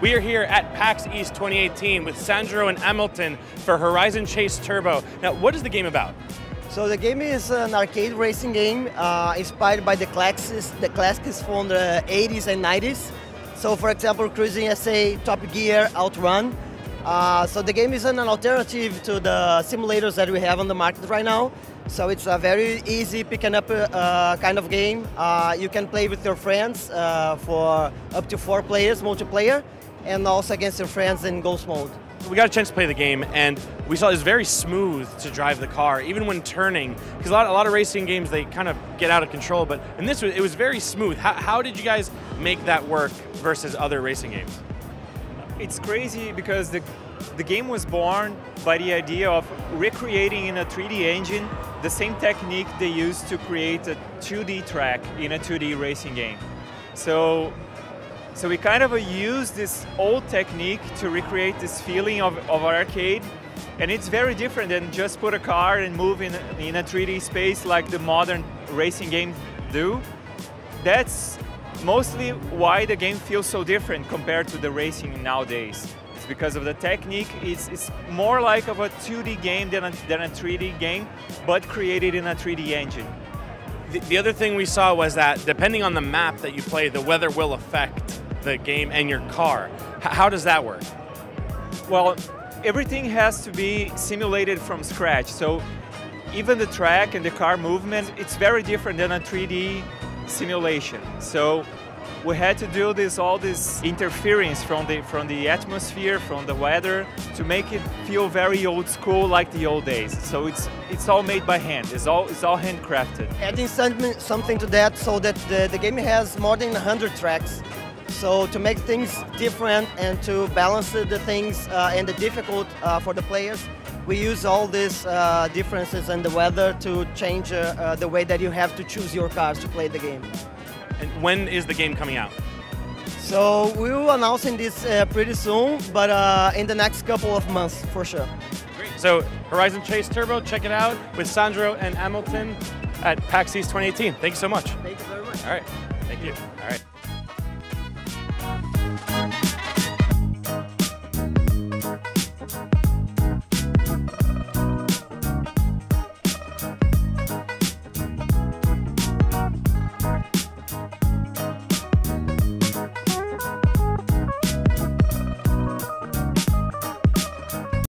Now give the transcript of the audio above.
We are here at Pax East 2018 with Sandro and Hamilton for Horizon Chase Turbo. Now, what is the game about? So the game is an arcade racing game inspired by the classics from the 80s and 90s. So for example, Cruis'n USA, Top Gear, Outrun. So the game is an alternative to the simulators that we have on the market right now. So it's a very easy picking up kind of game. You can play with your friends for up to 4 players, multiplayer, and also against your friends in ghost mode. We got a chance to play the game, and we saw it's very smooth to drive the car, even when turning. Because a lot of racing games, they kind of get out of control, but in this, it was very smooth. How did you guys make that work versus other racing games? It's crazy because the game was born by the idea of recreating in a 3D engine the same technique they used to create a 2D track in a 2D racing game. So we kind of use this old technique to recreate this feeling of arcade, and it's very different than just put a car and move in a 3D space like the modern racing games do. That's mostly why the game feels so different compared to the racing nowadays. It's because of the technique. It's more like of a 2D game than a 3D game, but created in a 3D engine. The other thing we saw was that depending on the map that you play, the weather will affect the game and your car. How does that work? Well, everything has to be simulated from scratch. So even the track and the car movement, it's very different than a 3D simulation. So we had to do all this interference from the atmosphere, from the weather, to make it feel very old school, like the old days. So it's all made by hand. It's all handcrafted. Adding something to that, so that the game has more than 100 tracks. So to make things different and to balance the things and the difficult for the players, we use all these differences in the weather to change the way that you have to choose your cars to play the game. And when is the game coming out? So we will announce this pretty soon, but in the next couple of months for sure. Great. So Horizon Chase Turbo, check it out with Sandro and Hamilton at PAX East 2018. Thank you so much. Thank you very much. All right. Thank you. All right.